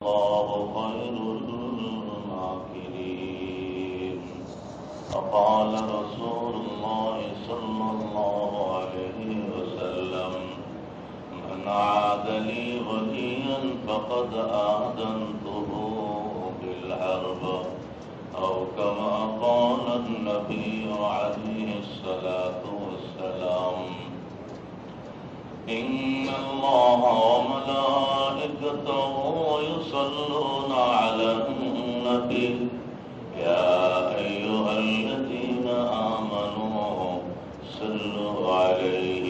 والله خير الماكرين. فقال رسول الله صلى الله عليه وسلم: من عاد لي وليا فقد آذنته بالحرب، أو كما قال النبي عليه الصلاة والسلام. إن الله وملائكته يصلون على النبي يا أيها الذين آمنوا صلوا عليه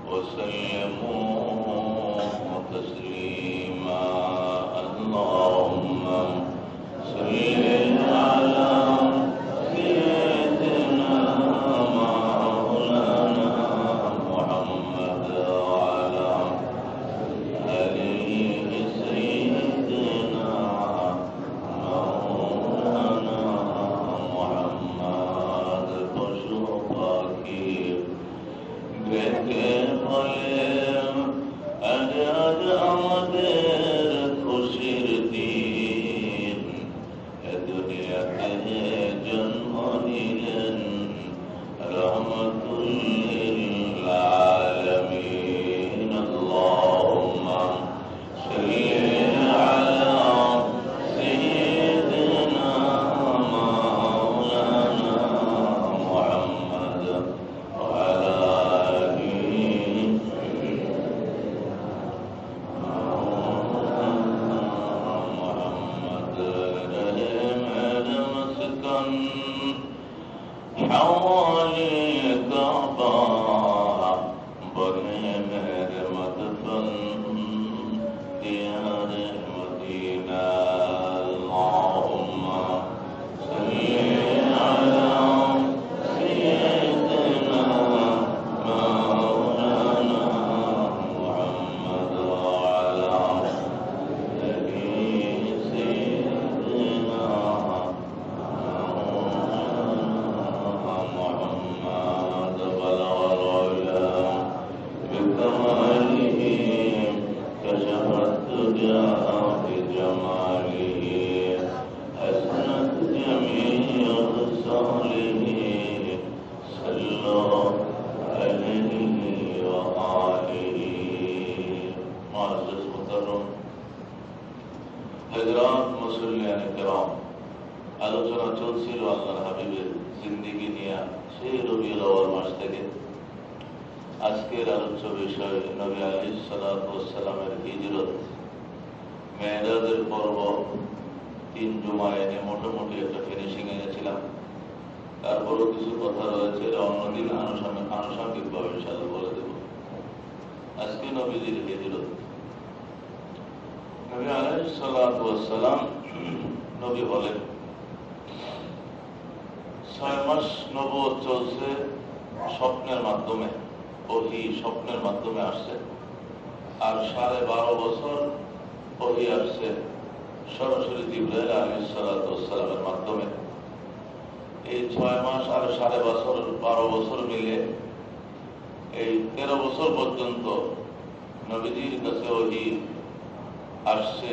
وسلموا تسليما. اللهم صل على سيدنا مولانا محمد وعلى آله سيدنا مولانا محمد পশু পাখি ডেকে বলে আজ আজ আমাদের খুশির দিন, এ দুনিয়াতে জন্ম নিলেন রহমতুল লিল আলামিন। আল্লাহুম্মা সাল্লি আলা সাইয়্যিদিনা মাওলানা মুহাম্মদ ওয়া আলা আলিহি মুহাম্মদ। রহে মেরে মস্কন حوالي الكعبة بني مهر مدفن ديار المدينة. اللهم صل على سيدنا مولانا محمد وعلى آله سيدنا محمد. بلغ العلا بكماله كشف الدجى بجماله حسنت جميع خصاله صلوا عليه وآله. معزز محترم হযরত মুসল্লিয়ান কিরাম, আলোচনা চলছিল আল্লাহর হাবিবের জিন্দেগি নিয়ে সেই রবিউল আউয়াল মাস থেকে। আজকের আলোচ্য বিষয় নবী আলাইহিস সালাতু ওয়াস সালামের হিজরত, মেরাজের পর্ব। 3 জুমা এনে মোটামুটি একটা ফিনিশিং এনেছিলাম। তারপরও কিছু কথা রয়েছে, অন্যদিন আনুষঙ্গিকভাবে ইনশাআল্লাহ বলে দেব। আজকে নবীজির হিজরত। নবী আলাইহিস সালাতু ওয়াস সালাম নবী বলেন 6 মাস নবুয়ত চলছে স্বপ্নের মাধ্যমে, ওহী স্বপ্নের মাধ্যমে আসছে, আর 12.5 বছর ওহী আসছে সরাসরি জিবরাইল আলাইহিস সালাতু ওয়াস সালামের মাধ্যমে। এই 6 মাস আর 12.5 বছর মিলে এই 13 বছর পর্যন্ত নবীজির কাছে ওহী আসছে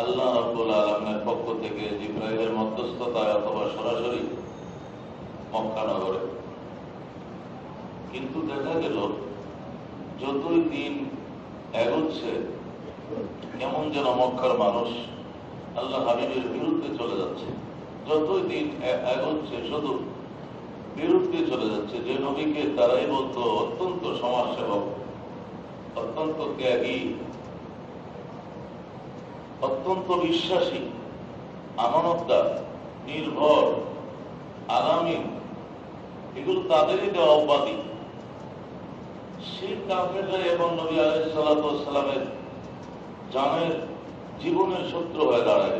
আল্লাহ রাব্বুল আলামিনের পক্ষ থেকে জিবরাইলের মধ্যস্থতায় অথবা সরাসরি মক্কা নগরে। কিন্তু দেখা গেল যতই দিন এগোচ্ছে কেমন যেন মক্কার মানুষ আল্লাহ হাবিবের বিরুদ্ধে চলে যাচ্ছে। যতই দিন এগোচ্ছে শুধু বিরুদ্ধে চলে যাচ্ছে। যে নবীকে তারাই বলতো অত্যন্ত সমাজসেবক, অত্যন্ত ত্যাগী, অত্যন্ত বিশ্বাসী, আমানতদার, নির্ভর, আলামিন, এগুলো তাদেরই দেওয়া উপাধি। সেই কাফেররা এবং নবী আলাইহিস সালাতু ওয়াস সালামের জানের জীবনের শত্রু হয়ে দাঁড়ায়।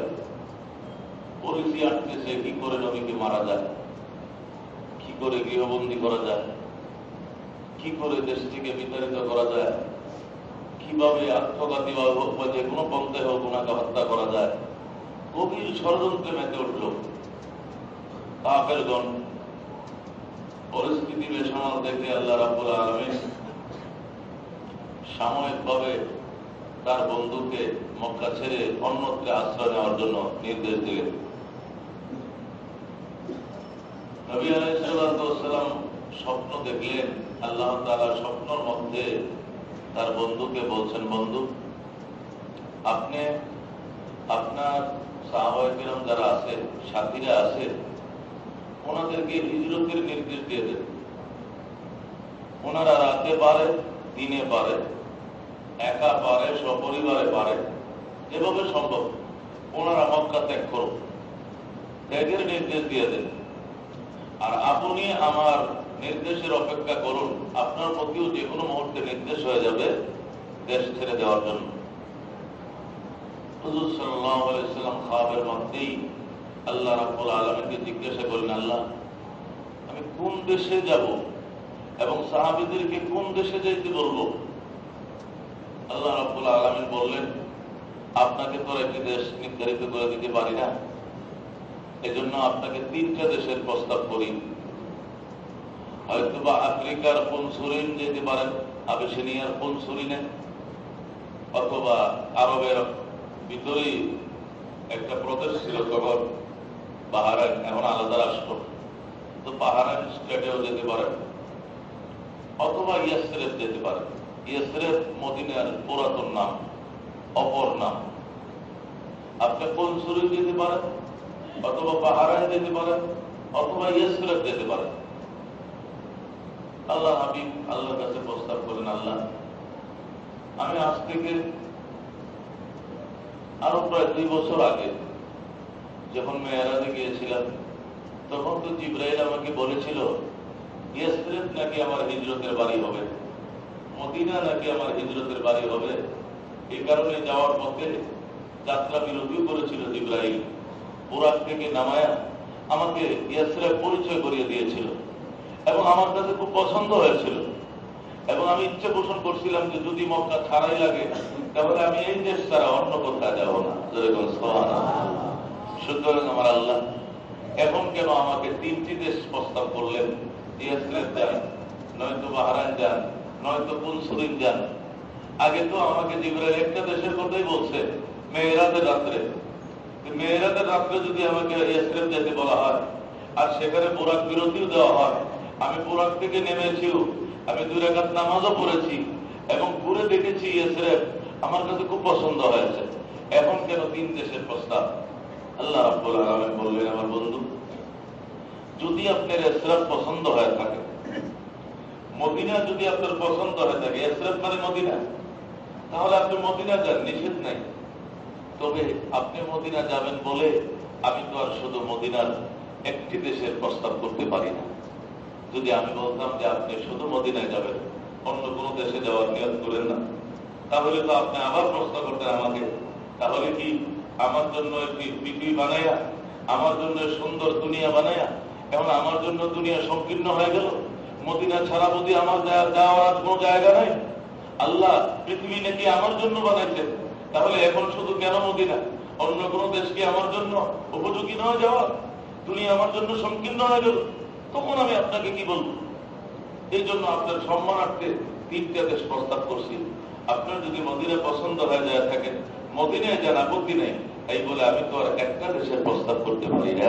পরিধি আটকেছে কি করে নবীকে মারা যায়, কি করে গৃহবন্দী করা যায়, কি করে দেশ থেকে বিতাড়িত করা যায়, কিভাবে আত্মঘাতী বা যে কোনো পন্থায় হোক ওনাকে হত্যা করা যায়। গভীর ষড়যন্ত্রে মেতে উঠল কাফেরগণ। পরিস্থিতি বেসামাল দেখে আল্লাহ রাব্বুল আলামিন সাময়িকভাবে তার বন্ধুকে মক্কা ছেড়ে অন্যত্রে আশ্রয় নেওয়ার জন্য নির্দেশ দিলেন। নবী আলাইহিস সালাম স্বপ্ন দেখলেন। আল্লাহ তাআলা স্বপ্নের মধ্যে তার বন্ধুকে বলছেন, বন্ধু, আপনি আপনার সাহাবায়ে কেরাম যারা আছে, সাথীরা আছে, ওনাদেরকে হিজরতের নির্দেশ দিয়ে দেন। ওনারা রাতে পারে, দিনে পারে, একা পারে, সপরিবারে পারে, যেভাবে সম্ভব ওনারা মক্কা ত্যাগ করুন, ত্যাগের নির্দেশ দিয়ে দেন। আর আপনি আমার নির্দেশের অপেক্ষা করুন, আপনার প্রতিও যে কোনো মুহূর্তে নির্দেশ হয়ে যাবে দেশ ছেড়ে দেওয়ার জন্য। হুজুর সাল্লাল্লাহু আলাইহি ওয়াসাল্লাম খাবের মধ্যেই আল্লাহ রাব্বুল আলামিনকে জিজ্ঞাসা করলেন, আল্লাহ, আমি কোন দেশে যাব এবং সাহাবীদেরকে কোন দেশে যেতে বলবো? আল্লাহ রাব্বুল আলামিন বললেন, আপনাকে তো একটি দেশ নির্ধারিত করে দিতে পারি না, এজন্য আপনাকে 3টা দেশের প্রস্তাব করি। হয়তোবা আফ্রিকার পনসুরিন যেতে পারেন, আবিসিনিয়ার পনসুরিনে, অথবা আরবের ভিতরেই একটা প্রদেশ ছিল তখন বাহরাইন, এখন আলাদা রাষ্ট্র, তো বাহরাইন স্টেটেও যেতে পারেন, অথবা ইয়াসরিব যেতে পারেন। ইয়াসরিব মদিনার পুরাতন নাম, অপর নাম। আপনি পনসুরিন যেতে পারেন, অথবা বাহরাইন যেতে পারেন, অথবা ইয়াসরিব যেতে পারেন। আল্লাহ হাবিব আল্লাহর কাছে প্রস্তাব করেন, আল্লাহ, আমি আজ থেকে আরো প্রায় 2 বছর আগে যখন মেরাজে গিয়েছিলাম, তখন তো জিবরাইল আমাকে বলেছিল ইয়াসরিব নাকি আমার হিজরতের বাড়ি হবে, মদিনা নাকি আমার হিজরতের বাড়ি হবে। এই কারণে যাওয়ার পথে যাত্রা বিরতিও করেছিল জিবরাইল, বুরাক থেকে নামায়া আমাকে ইয়াসরিব পরিচয় করিয়ে দিয়েছিল এবং আমার কাছে খুব পছন্দ হয়েছিল। এবং আমি ইচ্ছে পোষণ করছিলাম যে যদি মক্কা ছাড়াই লাগে তাহলে আমি এই দেশ ছাড়া অন্য কোথাও যাবো না। সুতরাং আমার আল্লাহ এখন কেন আমাকে 3টি দেশ প্রস্তাব করলেন? ইয়াসরিব যান, নয়তো বাহরাইন যান, নয়তো পনসুরিন যান। আগে তো আমাকে জিবরাইল একটা দেশের কথাই বলছে, মেরাজের রাত্রে। মেরাজের রাত্রে যদি আমাকে ইয়াসরিব যেতে বলা হয় আর সেখানে বুরাক বিরতিও দেওয়া হয়, আমি বুরাক থেকে নেমেছিও, আমি 2 রাকাত নামাজও পড়েছি এবং ঘুরে দেখেছি ইয়াসরিব, আমার কাছে খুব পছন্দ হয়েছে। এখন কেন 3 দেশের প্রস্তাব? আল্লাহ রাব্বুল আলামিন বললেন, আমার বন্ধু, যদি আপনার ইয়াসরিব পছন্দ হয়ে থাকে, মদিনা যদি আপনার পছন্দ হয়ে থাকে, ইয়াসরিব মানে মদিনা, তাহলে আপনি মদিনা যান, নিষেধ নাই। তবে আপনি মদিনা যাবেন বলে আমি তো আর শুধু মদিনার একটি দেশের প্রস্তাব করতে পারি না। যদি আমি বলতাম যে আপনি শুধু মদিনায় যাবেন, অন্য কোন দেশে যাওয়ার নিয়ত করেন না, তাহলে তো আপনি আবার প্রশ্ন করতেন আমাকে, তাহলে কি আমার জন্য একটি পৃথিবী বানাইয়া, আমার জন্য সুন্দর দুনিয়া বানাইয়া, এখন আমার জন্য দুনিয়া সংকীর্ণ হয়ে গেল? মদিনা ছাড়া বুঝি আমার যাওয়ার কোন জায়গা নাই? আল্লাহ পৃথিবী নাকি আমার জন্য বানাইছেন, তাহলে এখন শুধু কেন মদিনা? অন্য কোন দেশ কি আমার জন্য উপযোগী নয় যাওয়া? দুনিয়া আমার জন্য সংকীর্ণ হয়ে গেল, তখন আমি আপনাকে কি বলবো? এই জন্য আপনার সম্মানার্থে 3টা দেশ প্রস্তাব করছি। আপনার যদি মদিনা পছন্দ হয়ে যায় থাকেন, মদিনায় যান, আপত্তি নেই। এই বলে আমি তো আর একটা দেশের প্রস্তাব করতে পারি না।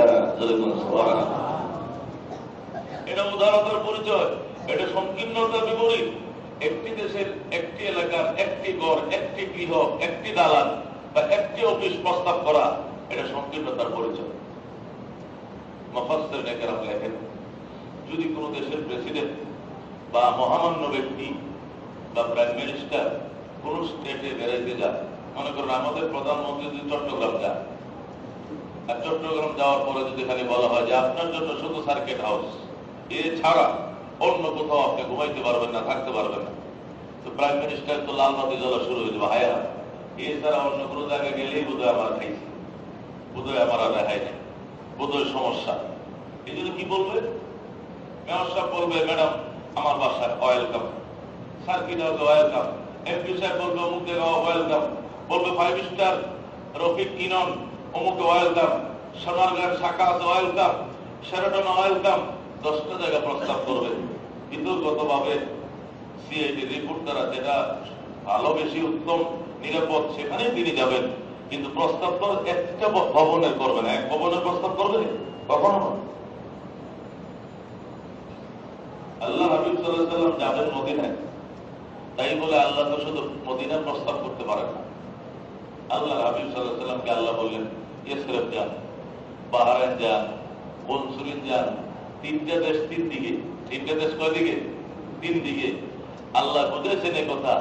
এটা উদারতার পরিচয়, এটা সংকীর্ণতার বিপরীত। একটি দেশের, একটি এলাকার, একটি ঘর, একটি গৃহ, একটি দালান বা একটি অফিস প্রস্তাব করা, এটা সংকীর্ণতার পরিচয়। মুফাসসির নেকেরাম লেখেন, যদি কোন দেশের প্রেসিডেন্ট বা মহামান্য ব্যক্তি বা প্রাইম মিনিস্টার কোন স্টেটে বেড়াইতে যায়, মনে করেন আমাদের প্রধানমন্ত্রী যদি চট্টগ্রাম যায়, আর চট্টগ্রাম যাওয়ার পরে যদি খালি বলা হয় যে আপনার জন্য শুধু সার্কিট হাউস, এছাড়া অন্য কোথাও আপনি ঘুমাইতে পারবেন না, থাকতে পারবেন না, তো প্রাইম মিনিস্টার তো লাল বাতি জ্বলা শুরু হয়ে যাবে, হায়া এছাড়া অন্য কোনো জায়গায় গেলেই বোধহয় আমার খাইছে, বোধহয় আমার আর রেহাই নেই, বোধহয় সমস্যা। এই জন্য কি বলবে? মেয়র সাহেব বলবে, ম্যাডাম আমার বাসায় ওয়েলকাম, সার্কিট হাউসে ওয়েলকাম, এমপি সাহেব বলবে অমুক জায়গায় ওয়েলকাম, বলবে 5 স্টার রফিক কিনন অমুকে ওয়েলকাম, সোনারগাঁর শাখা আছে ওয়েলকাম, শেরাটন ওয়েলকাম, 10টা জায়গা প্রস্তাব করবে। বিতর্কত ভাবে সিআইডি রিপোর্ট দ্বারা যেটা ভালো বেশি উত্তম নিরাপদ, সেখানে তিনি যাবেন। কিন্তু প্রস্তাব তো একটা ভবনের করবে না, এক ভবনের প্রস্তাব করবে কখনো না। আল্লাহ হাবিব সাল্লাল্লাহু আলাইহি ওয়াসাল্লাম যাবেন মদিনায়, তাই বলে আল্লাহ তো শুধু মদিনার প্রস্তাব করতে পারেন না। আল্লাহ হাবিব সাল্লাল্লাহু আলাইহি ওয়াসাল্লামকে আল্লাহ বললেন ইসরাফ যান, বাহরাইন যান, কনসুলিন যান, তিনটা দেশ তিন দিকে। তিনটা দেশ কয় দিকে? তিন দিকে। আল্লাহ বুঝেছেন এ কথা,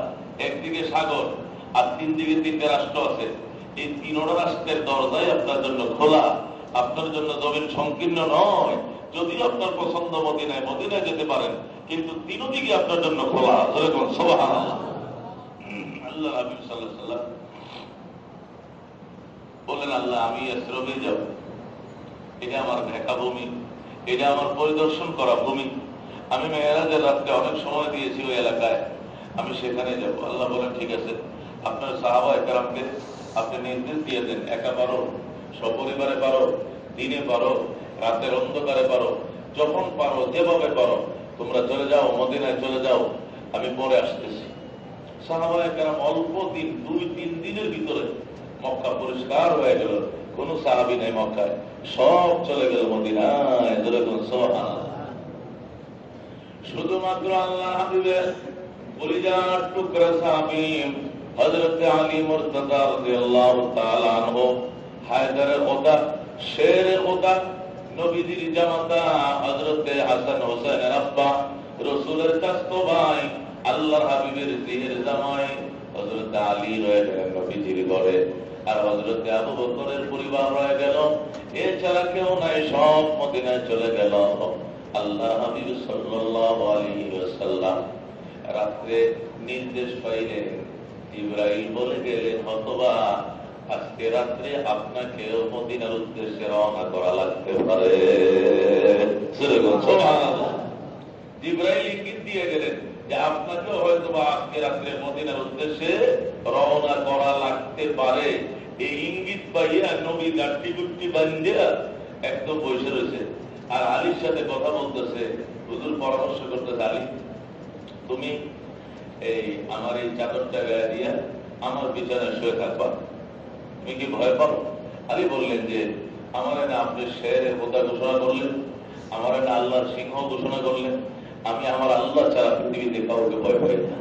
একদিকে সাগর আর তিন দিকে তিনটা রাষ্ট্র আছে। এই তিনটা রাষ্ট্রের দরজাই আপনার জন্য খোলা, আপনার জন্য জমিন সংকীর্ণ নয়। যদিও আপনার পছন্দ মদিনায়, মদিনায় যেতে পারেন, কিন্তু তিন দিকে আপনার জন্য খোলা। সুবহানাল্লাহ। আল্লাহ হাবিব সাল্লাল্লাহু আলাইহি ওয়াসাল্লাম বললেন আল্লাহ আমি ইসরাফে যাব, এটা আমার দেখা ভূমি, এটা আমার পরিদর্শন করা ভূমি। আমি মেরাজের রাত্রে অনেক সময় দিয়েছি ওই এলাকায়, আমি সেখানে যাব। আল্লাহ বলেন ঠিক আছে, আপনার সাহাবায়ে কেরামকে আপনি নির্দেশ দিয়ে দেন, একা পারো, সপরিবারে পারো, দিনে পারো, রাতের অন্ধকারে পারো, যখন পারো, যেভাবে পারো, তোমরা চলে যাও, মদিনায় চলে যাও, আমি পরে আসতেছি। সাহাবায়ে কেরাম অল্প দিন, 2-3 দিনের ভিতরে মক্কা পরিষ্কার হয়ে গেল। কোন সাহাবী নেই মক্কায়, সব চলে গেল মদিনায়। সুবহানাল্লাহ। শুধুমাত্র আল্লাহ হাবিবের কলিজার টুকরা সাহাবী হযরত আলী মুর্তজা রাদিয়াল্লাহু তাআলা আনহু, হায়দারে খোদা, শেরে খোদা, নবীজির জামাতা হযরত হাসান হোসেনের আব্বা, রাসূলের চাচতো ভাই, আল্লাহর হাবিবের জিহের জামাই হযরত আলী রয়ে গেলেন নবীজির ঘরে। আর হযরত আবু বকরের পরিবার রয়ে গেল। এছাড়া কেউ নাই, সব মদিনায় চলে গেল। আল্লাহ হাবিব সাল্লাল্লাহু আলাইহি ওয়াসাল্লাম রাত্রে নির্দেশ পাইলেন, জিবরাইল বলে গেলেন হতবা আজকে রাত্রে আপনাকেও মদিনার উদ্দেশ্যে রওনা করা লাগতে পারে। সুবহানাল্লাহ। জিবরাইল ইঙ্গিত দিয়ে গেলেন যে আপনাকেও হয়তো বা আজকে রাত্রে মদিনার উদ্দেশ্যে রওনা করা লাগতে পারে। এই ইঙ্গিত পাইয়া নবী গাঠি গুটি বান্ধিয়া একদম বসে রয়েছে, আর আলীর সাথে কথা বলতেছে, হুজুর পরামর্শ করতেছে, আলী তুমি এই আমার এই চাদরটা গায়ে দিয়া আমার বিছানায় শুয়ে থাকবা, তুমি কি ভয় পাও? আলী বললেন যে আমার না আপনি শেরের খোদা ঘোষণা করলেন, আমার না আল্লাহর সিংহ ঘোষণা করলেন, আমি আমার আল্লাহ ছাড়া পৃথিবীতে কাউকে ভয় পাই না।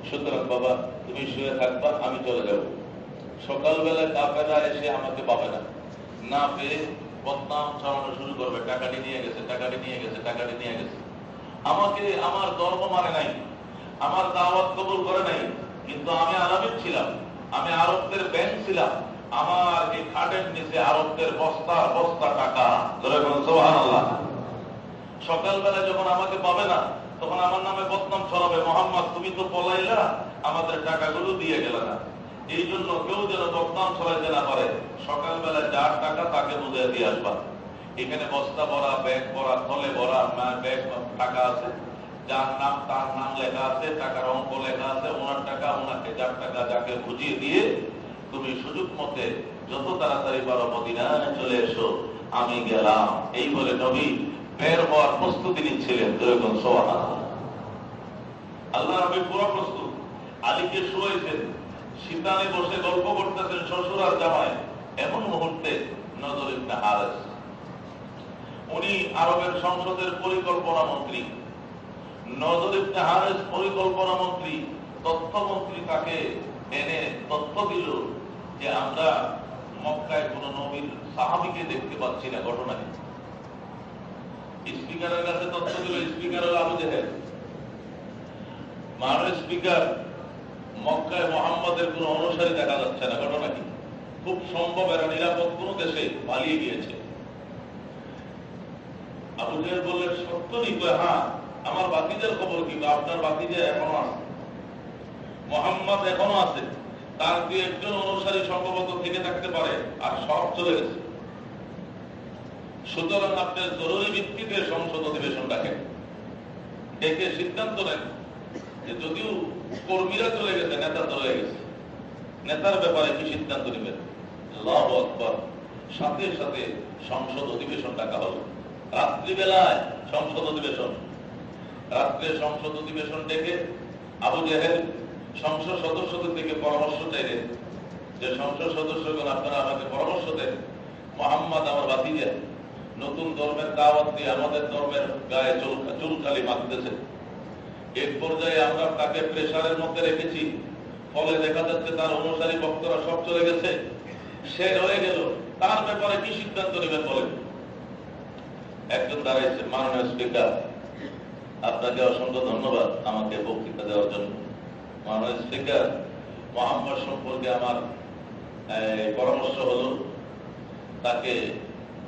সুতরাং বাবা তুমি শুয়ে থাকবা, আমি চলে যাব। সকালবেলায় কাফেররা এসে আমাকে পাবে না, না পেয়ে বদনাম ছড়ানো শুরু করবে, টাকাটি নিয়ে গেছে, টাকাটি নিয়ে গেছে, টাকাটি নিয়ে গেছে। আমাকে আমার ধর্ম মানে নাই, আমার দাওয়াত কবুল করে নাই, কিন্তু আমি আলামিন ছিলাম, আমি আরবদের ব্যাংক ছিলাম, আমার এই খাটের নিচে আরবদের বস্তা বস্তা টাকা। সুবহানাল্লাহ। সকালবেলা যখন আমাকে পাবে না, তখন আমার নামে বদনাম ছড়াবে, মোহাম্মদ তুমি তো পলাইলা, আমাদের টাকাগুলো দিয়ে গেলে না। এই জন্য কেউ যেন বদনাম ছড়াইতে না পারে, সকালবেলা যার টাকা তাকে বুঝিয়ে দিয়ে আসবা। এখানে বস্তা ভরা, ব্যাগ ভরা, থলে ভরা ব্যাগ টাকা আছে, যার নাম তার নাম লেখা আছে, টাকার অঙ্ক লেখা আছে, ওনার টাকা ওনাকে, যার টাকা যাকে বুঝিয়ে দিয়ে তুমি সুযোগ মতে যত তাড়াতাড়ি পারো মদিনায় চলে এসো, আমি গেলাম। এই বলে নবী বের হওয়ার প্রস্তুতি নিচ্ছিলেন। সুবহানাল্লাহ। আল্লাহ নবী পুরো প্রস্তুত। আলীকে শুয়েছেন, শীতানে বসে গল্প করতেছেন শ্বশুর আর জামাই। এমন মুহূর্তে নজর ইবনে হারেস, উনি আরবের সংসদের পরিকল্পনা মন্ত্রী। নজর ইবনে হারেস পরিকল্পনা মন্ত্রী, তথ্যমন্ত্রী, তাকে এনে তথ্য দিল যে আমরা মক্কায় কোন নবীর সাহাবীকে দেখতে পাচ্ছি না, ঘটনা কি? স্পিকারের কাছে তথ্য দিল, স্পিকার হল আবু জেহেল। মাননীয় স্পিকার, মক্কায় মুহাম্মদের কোন অনুসারী দেখা যাচ্ছে না, ঘটনা কি? খুব সম্ভব এরা নিরাপদ কোন দেশে পালিয়ে গিয়েছে। আবু জেহেল বললেন সত্য নি? হ্যাঁ, আমার বাতিজার খবর কি? আপনার বাতিজা এখনো আছে, মুহাম্মদ এখনো আছে, তার কি একজন অনুসারী সম্ভবত থেকে থাকতে পারে, আর সব চলে গেছে। সুতরাং আপনি জরুরি ভিত্তিতে সংসদ অধিবেশন ডাকেন, ডেকে সিদ্ধান্ত নেন যে যদিও কর্মীরা চলে গেছে, নেতা চলে গেছে, নেতার ব্যাপারে কি সিদ্ধান্ত নেবেন। আল্লাহু আকবার। সাথে সাথে সংসদ অধিবেশন ডাকা হলো। রাত্রিবেলায় সংসদ অধিবেশন, রাত্রে সংসদ অধিবেশন ডেকে আবু জেহেল সংসদ সদস্যদের থেকে পরামর্শ চাইলেন যে সংসদ সদস্যগণ আপনারা আমাকে পরামর্শ দেন, মোহাম্মদ আমার ভাতিজা নতুন ধর্মের দাওয়াত দিয়ে আমাদের ধর্মের গায়ে চুলকালি মাখতেছে। এক পর্যায়ে আমরা তাকে প্রেসারের মধ্যে রেখেছি, ফলে দেখা যাচ্ছে তার অনুসারী ভক্তরা সব চলে গেছে, সে রয়ে গেল। তার ব্যাপারে কি সিদ্ধান্ত নেবেন বলেন? একজন দাঁড়াইছে, মাননীয় স্পিকার আপনাকে অসংখ্য ধন্যবাদ আমাকে বক্তৃতা দেওয়ার জন্য। মাননীয় স্পিকার, মোহাম্মদ সম্পর্কে আমার পরামর্শ হলো তাকে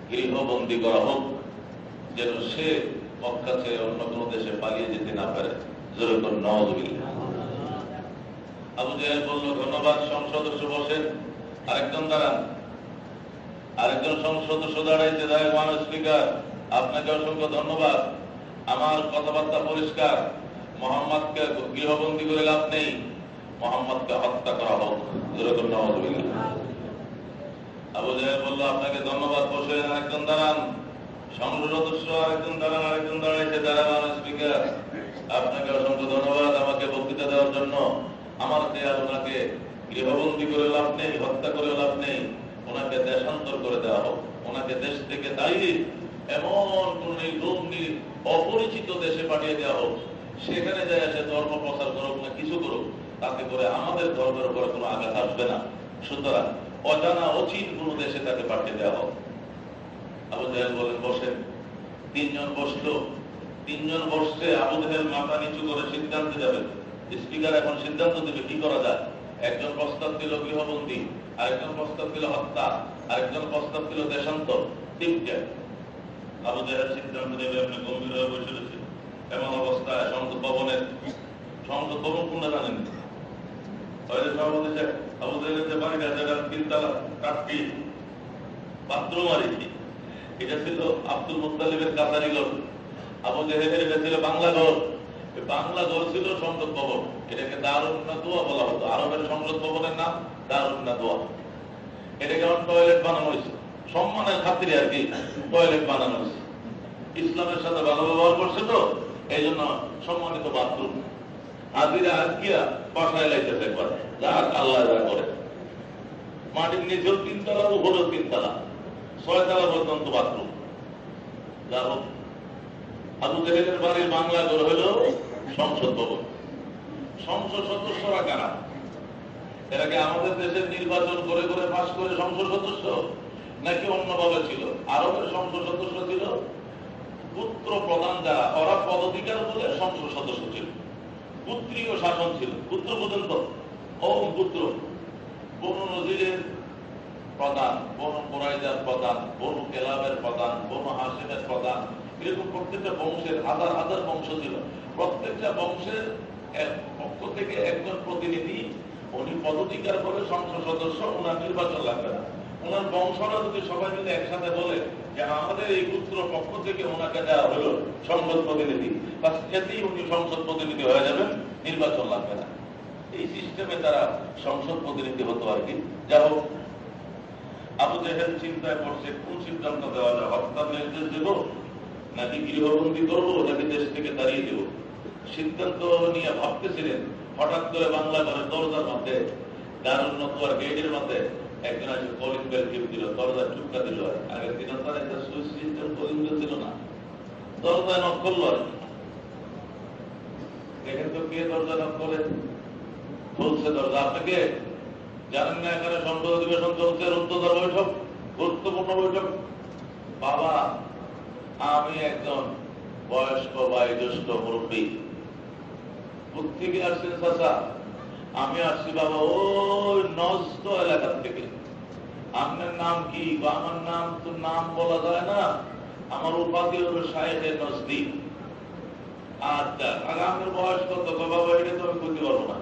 গৃহবন্দী করা হোক, যেন সে মক্কা ছেড়ে অন্য কোনো দেশে পালিয়ে যেতে না পারে। যেরকম নওয়াজুবিল্লাহ। আবু জাহেল বলল, ধন্যবাদ, সংসদ সদস্য বসেন। আরেকজন দাঁড়ান। আরেকজন সংসদ সদস্য দাঁড়াইছে, মাননীয় স্পিকার আপনাকে অসংখ্য ধন্যবাদ, আমার কথাবার্তা পরিষ্কার, মোহাম্মদকে গৃহবন্দী করে লাভ নেই, মোহাম্মদকে হত্যা করা হোক। যেরকম নওয়াজুবিল্লাহ। আবু জাহেল বলল, আপনাকে ধন্যবাদ, বসেন। আরেকজন দাঁড়ান। সংসদ সদস্য আরেকজন দাঁড়ান। আরেকজন দাঁড়াইছে, মাননীয় স্পিকার আপনাকে অসংখ্য ধন্যবাদ আমাকে বক্তৃতা দেওয়ার জন্য। আমার দেয়াল ওনাকে গৃহবন্দী করে লাভ নেই, হত্যা করে লাভ নেই, ওনাকে দেশান্তর করে দেওয়া হোক। ওনাকে দেশ থেকে তাড়িয়ে এমন কোন অপরিচিত দেশে পাঠিয়ে দেওয়া হোক, সেখানে যায় সে ধর্ম প্রচার করুক না কিছু করুক, তাতে করে আমাদের ধর্মের উপরে কোনো আঘাত আসবে না। সুতরাং অজানা অচিন কোন দেশে তাকে পাঠিয়ে দেওয়া হোক। আবু জাহেল বলেন, বসেন। তিনজন বসলো। তিনজন বসছে। আবু জাহেল মাথা নিচু করে সিদ্ধান্তে যাবেন। স্পিকার এখন সিদ্ধান্ত দেবে কি করা যায়। একজন প্রস্তাব দিল গৃহবন্দী, আরেকজন প্রস্তাব দিল হত্যা, আরেকজন প্রস্তাব দিল দেশান্তর। তিনটা। আবু জাহেল সিদ্ধান্ত নেবে, আপনি গম্ভীর হয়ে বসে রয়েছে। এমন অবস্থায় সংসদ ভবনের, সংসদ ভবন কোনটা জানেন? আবু জাহেলের যে বাড়িটা, যেটা তিনতলা কাঠটি বাথরুম আর কি, এটা ছিল আব্দুল মুত্তালিবের কাছারি ঘর। আবু জাহেলের এটা ছিল বাংলা ঘর। বাংলা ঘর ছিল সংসদ ভবন। এটাকে দারুন নাদওয়া বলা হতো। আরবের সংসদ ভবনের নাম দারুন নাদওয়া। এটাকে আমার টয়লেট বানানো হয়েছে, সম্মানের খাতিরে আর কি টয়লেট বানানো হয়েছে। ইসলামের সাথে ভালো ব্যবহার করছে তো এই জন্য সম্মানিত বাথরুম। হাজিরা আজকিয়া বাসায় লাইতেছে একবার, যা আল্লাহ যা করে। মাটির নিচেও তিনতলা, উপরেও তিনতলা, 6 তলা পর্যন্ত বাথরুম। যা হোক, আবু জাহেলের বাড়ির বাংলা ঘর হলো সংসদ ভবন। সংসদ সদস্যরা কারা? এরা কি আমাদের দেশের নির্বাচন করে করে পাস করে সংসদ সদস্য, নাকি অন্যভাবে ছিল? আরবের সংসদ সদস্য ছিল পুত্র প্রধান যারা, ওরা পদাধিকার বলে সংসদ সদস্য ছিল। পুত্রীয় শাসন ছিল। পুত্র পর্যন্ত পুত্র, বনু নজিরের প্রধান, বনু কুরাইজার প্রধান, বনু কেলাবের প্রধান, বনু হাসিমের প্রধান, এরকম প্রত্যেকটা বংশের হাজার হাজার বংশ ছিল। প্রত্যেকটা বংশের পক্ষ থেকে একজন প্রতিনিধি, উনি পদাধিকার বলে সংসদ সদস্য, ওনার নির্বাচন লাগবে না। ওনার বংশরা যদি সবাই মিলে একসাথে বলে যে আমাদের এই পুত্র পক্ষ থেকে ওনাকে দেওয়া হলো সংসদ প্রতিনিধি, বাস এতেই উনি সংসদ প্রতিনিধি হয়ে যাবেন, নির্বাচন লাগবে না। এই সিস্টেমে তারা সংসদ প্রতিনিধি হতো আর কি। যা হোক, আবু জাহেল চিন্তায় পড়ছে কোন সিদ্ধান্ত দেওয়া যায়, হত্যার নির্দেশ দেব নাকি গৃহবন্দী করবো নাকি দেশ থেকে তাড়িয়ে দেব। সিদ্ধান্ত নিয়ে ভাবতেছিলেন, হঠাৎ করে বাংলা ঘরের দরজার মধ্যে, দারুন নতুয়ার গেটের মধ্যে একজন আছে কলিং বেল টিপ দিল, দরজা চুপকা দিল। আগের দিন তার একটা সুইচ সিস্টেম কলিং বেল ছিল না, দরজায় নক করলো আর কি। দেখেন তো কে দরজা নক করে, খুলছে দরজা। আপনাকে জানেন না এখানে সংসদ অধিবেশন চলছে, রুদ্ধদ্বার বৈঠক, গুরুত্বপূর্ণ বৈঠক। বাবা, আমি একজন বয়স্ক বয়োজ্যেষ্ঠ মুরব্বী। কোথেকে আসছেন চাচা? আমি আসছি বাবা ওই নষ্ট এলাকার থেকে। আপনার নাম কি? আমার নাম তো নাম বলা যায় না, আমার উপাধি হলো শায়েখে নজদি। আচ্ছা, আগামের বয়স কত? বাবা এটা তো আমি বলতে পারবো না।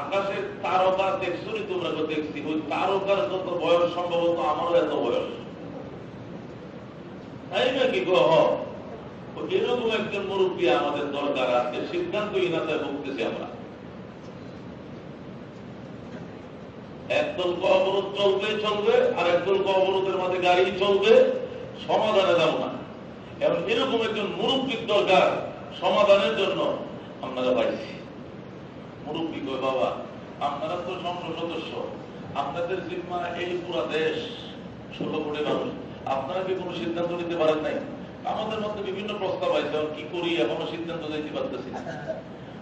আকাশের তারকা দেখছো নি তোমরা? দেখছি। ওই তারকার যত বয়স সম্ভবত আমারও এত বয়স, তাই নাকি গো? এরকম একজন মুরব্বী আমাদের দরকার। আজকে সিদ্ধান্তহীনতায় ভুগতেছি আমরা। একদল অবরোধ চলবে চলবে, আর একদল অবরোধের মধ্যে গাড়ি চলবে, সমাধানে যাব না। এবং এরকম একজন মুরব্বীর দরকার সমাধানের জন্য। আপনারা পাইছি। মুরব্বী কই বাবা আপনারা তো সংসদ সদস্য, আপনাদের জিম্মা এই পুরা দেশ 16 কোটি মানুষ, আপনারা কি কোনো সিদ্ধান্ত নিতে পারেন নাই? আমাদের মধ্যে বিভিন্ন প্রস্তাব আছে, কি করি এখনো সিদ্ধান্ত দিতে পারতেছি না।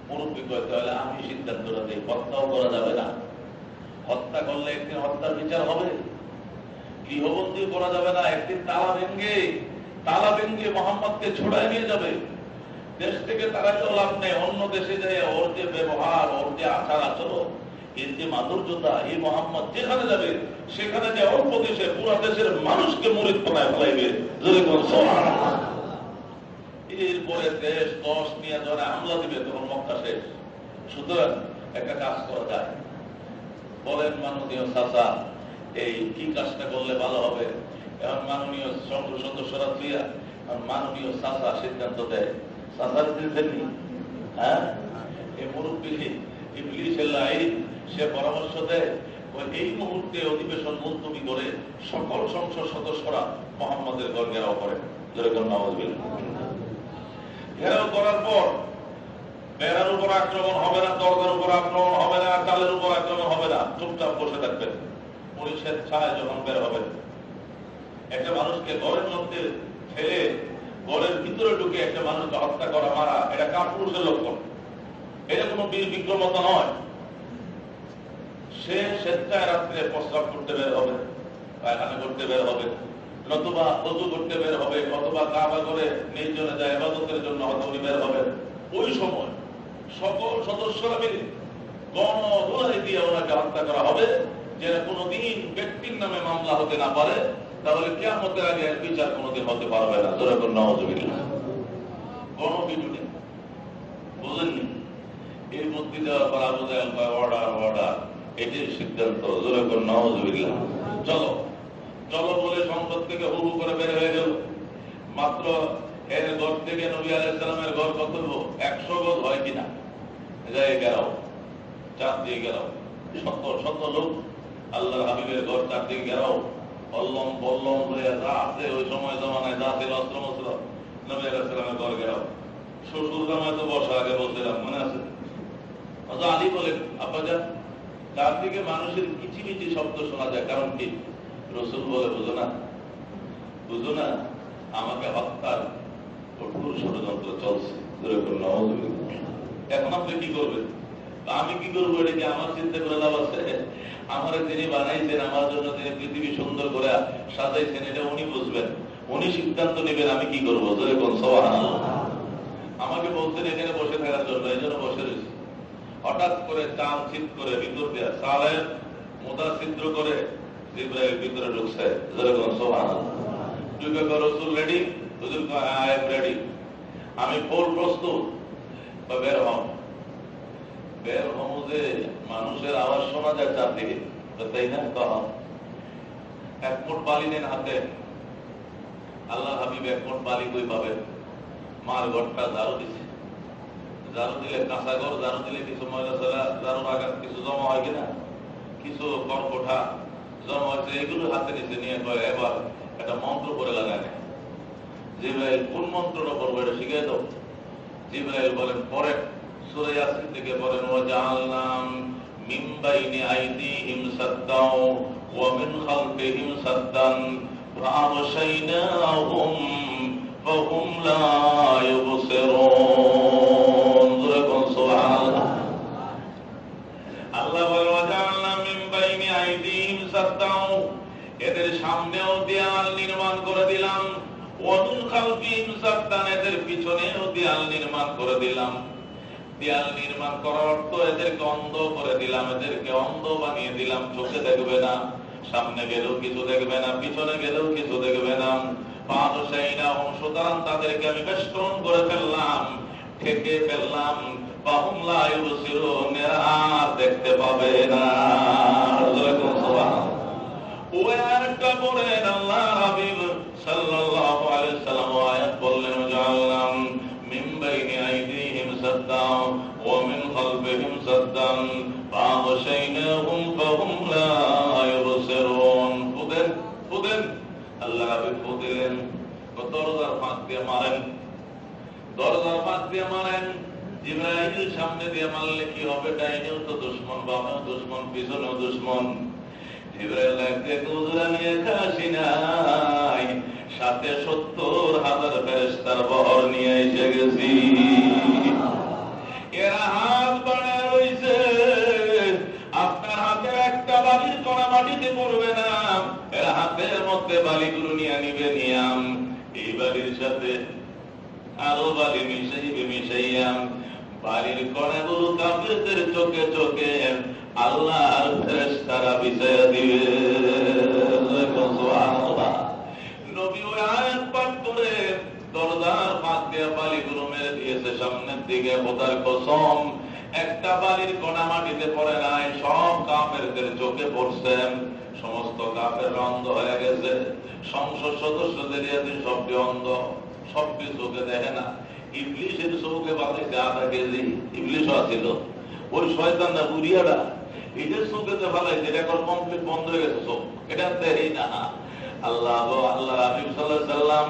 মুরব্বী কয় তাহলে আমি সিদ্ধান্তটা দিই, হত্যাও করা যাবে না। হত্যা করলে একদিন হত্যার বিচার হবে, গৃহবন্দী করা যাবে না, একদিন তালা ভেঙ্গে মোহাম্মদকে ছড়ায় নিয়ে যাবে। দেশ থেকে তারাইলেও লাভ নেই, অন্য দেশে যায় ওর যে ব্যবহার, ওর যে আচার আচরণ, এর যে মাধুর্যতা, এই মোহাম্মদ যেখানে যাবে সেখানে যে অল্প দেশে পুরা দেশের মানুষকে মুরিদ বানায় ফেলাইবে। এরপরে দেশ 10 নিয়ে ধরে হামলা দিবে, তখন মক্কা শেষ। সুতরাং একটা কাজ করা যায়, বলেন মাননীয় চাচা এই কি কাজটা করলে ভালো হবে। এখন মাননীয় সংসদ সদস্যরা তুইয়া মাননীয় চাচা সিদ্ধান্ত দেয়। চাচার দিননি, হ্যাঁ, এই মুরব্বী সে পরামর্শ দেয়, এই মুহূর্তে অধিবেশন মুলতবি করে সকল সংসদ সদস্যরা মোহাম্মদের ঘর ঘেরাও করে। ঘেরাও করার পর বেড়ার উপর আক্রমণ হবে না, দরজার উপর আক্রমণ হবে না, চালের উপর আক্রমণ হবে না, চুপচাপ বসে থাকবেন। উনি স্বেচ্ছায় যখন বের হবেন, একটা মানুষকে ঘরের মধ্যে ফেলে ঘরের ভিতরে ঢুকে একটা মানুষকে হত্যা করা, মারা, এটা কাপুরুষের লক্ষণ, এটা কোনো বীর বিক্রমতা নয়। সে স্বেচ্ছায় রাত্রে প্রস্রাব করতে বের হবে, পায়খানা করতে বের হবে, নতুবা ওযু করতে বের হবে, অথবা কাবা করে নির্জনে যায় ইবাদতের জন্য হয়তো উনি বের হবেন। ওই সময় সকল সদস্যরা মিলে গণদোলাই দিয়ে ওনাকে হত্যা করা হবে, যেন কোনোদিন ব্যক্তির নামে মামলা হতে না পারে, তাহলে কিয়ামতের আগে বিচার কোনোদিন হতে পারবে না। জোরে করে নাউযুবিল্লাহ। গণপিটুনি বুঝেননি, এই বুদ্ধি দেওয়ার পর আবু জাহেল কয় অর্ডার, এটাই সিদ্ধান্ত। জোরে করে নাউযুবিল্লাহ। চলো চলো বলে সংসদ থেকে হু হু করে বের হয়ে গেল। মাত্র এর ঘর থেকে নবী আলাইহিস সালামের ঘর কত 100 গজ হয় কিনা, যাই গেরাও, চারদিকে গেরাও, শত লোক আল্লাহর হাবিবের ঘর চারদিকে গেরাও, অল্লম বল্লম হয়ে যা আছে ওই সময় জমানায় যা ছিল অস্ত্র মস্ত্র, নবী আলাইহিস সালামের ঘর গেরাও। শ্বশুর জামাই তো বসা, আগে বলছিলাম মনে আছে? আলী বলেন আব্বাজান চারদিকে মানুষের কিচিমিচি শব্দ শোনা যায়, কারণ কি? রাসূল বলে বুঝো না আমাকে হত্যার কঠোর ষড়যন্ত্র চলছে। এখন আপনি কি করবেন? আমি কি করবো? এটা কি আমার চিন্তা করে লাভ আছে? আমার যিনি বানাইছেন, আমার জন্য যিনি পৃথিবী সুন্দর করে সাজাইছেন, এটা উনি বুঝবেন, উনি সিদ্ধান্ত নেবেন, আমি কি করবো? সুবহানাল্লাহ। আমাকে বলছেন এখানে বসে থাকার জন্য, এই জন্য বসে রয়েছি। হঠাৎ করে চাল ছিদ করে ভিতর দেয়া চালের মোদা ছিদ্র করে জিবরাইল ভিতরে ঢুকছে। সুবহানাল্লাহ। রাসূল রেডি? হুজুর কয় আই এম রেডি, আমি ফুল প্রস্তুত। বের হও। বের হও যে মানুষের আওয়াজ শোনা যায় চারদিকে, তাই না? তখন এক মুঠ বালি নেন হাতে। আল্লাহ হাবিব এক মুঠ বালি কই পাবেন? মার ঘরটা ঝাড়ু দিছে, ঝাড়ু দিলে কাঁচা ঘর, ঝাড়ু দিলে কিছু ময়লা চলা, ঝাড়ু আঘাত কিছু জমা হয় কিনা, কিছু কর্কঠা জমা হয়েছে, এগুলো হাতে নিচে নিয়ে কয় এবার একটা মন্ত্র করে লাগায় নেয়। জিবরাইল কোন মন্ত্রটা করবো এটা শিখিয়ে দাও। জিবরাইল বলেন পরে সূরা ইয়াসিন থেকে বলেন ওয়াজআলনা মিন বাইনি আইদিহিম সাদ্দাও ওয়া মিন খালফিহিম সাদ্দান ফাআগশাইনাহুম ফাহুম লা ইউবসিরুন। সুবহানাল্লাহ। আল্লাহ বলেন ওয়াজআলনা মিন বাইনি আইদিহিম সাদ্দাও, এদের সামনেও দেয়াল নির্মাণ করে দিলাম, ওয়া মিন খালফিহিম সাদ্দান, এদের পিছনেও দেয়াল নির্মাণ করে দিলাম। দেয়াল নির্মাণ করার অর্থ এদেরকে অন্ধ করে দিলাম, এদেরকে অন্ধ বানিয়ে দিলাম, চোখে দেখবে না, সামনে গেলেও কিছু দেখবে না, পিছনে গেলেও কিছু দেখবে না। ফাআগশাইনাহুম, সুতরাং তাদেরকে আমি বেষ্টন করে ফেললাম, ঠেকে ফেললাম। ফাহুম লা ইউবসিরুন, আর দেখতে পাবে না। ওই আয়াতটা পড়েন আল্লাহ হাবিব সাল্লাল্লাহু আলাইহি সাল্লাম আয়াত বললেন ওয়াজআলনা মিন বাইনি আইদিহিম সাদ্দাও ওয়া মিন খালফিহিম সাদ্দান ফাআগশাইনাহুম ফাহুম লা ইউবসিরুন। ফুদেন আল্লাহ হাবিব ফুদিলেন, দরজার ফাঁক দিয়ে মারেন, দরজার ফাঁক দিয়ে মারেন। জিবরাইল সামনে দিয়ে মারলে কি হবে? ডাইনেও তো দুশ্মন, বামেও দুশ্মন, পিছনেও দুশ্মন। জিবরাইল একদিকে হুজুর আমি একা আসি নাই, সাথে 70,000 ফেরেশতার বহর নিয়ে এসে গেছি। এরা হাত বাড়ায় রইছে, আপনার হাতে একটা বালির কণা মাটিতে পড়বে না, এরা হাতের মধ্যে বালিগুলো নিয়ে নিবে নিয়াম, এই বালির সাথে আরো বালি মিশাইয়াম, বালির কণাগুলো কাফেরদের চোখে চোখে আল্লাহর ফেরেশতারা বিছায়া দিবে। সুবহানাল্লাহ। নবী ওই আয়াত পাঠ করে দরজার ফাঁক দিয়ে বালিগুলো মেরে দিয়েছে সামনের দিকে। খোদার কসম, একটা বালির কণা মাটিতে পড়ে নাই, সব কাফেরদের চোখে পড়ছেন। সমস্ত কাফের অন্ধ হয়ে গেছে, সংসদ সদস্যদের সবটি অন্ধ, সবটি চোখে দেখে না। ইবলিশের চোখে বালাইছে আধা কেজি, ইবলিশও আছিল, ওই শয়তানটা বুড়িয়াটা এদের চোখেতে ফালাইছে, এটা এখন কমপ্লিট বন্ধ হয়ে গেছে চোখ, এটা দেয় না। আল্লাহ আল্লাহ হাবিব সাল্লাল্লাহু আলাইহি সাল্লাম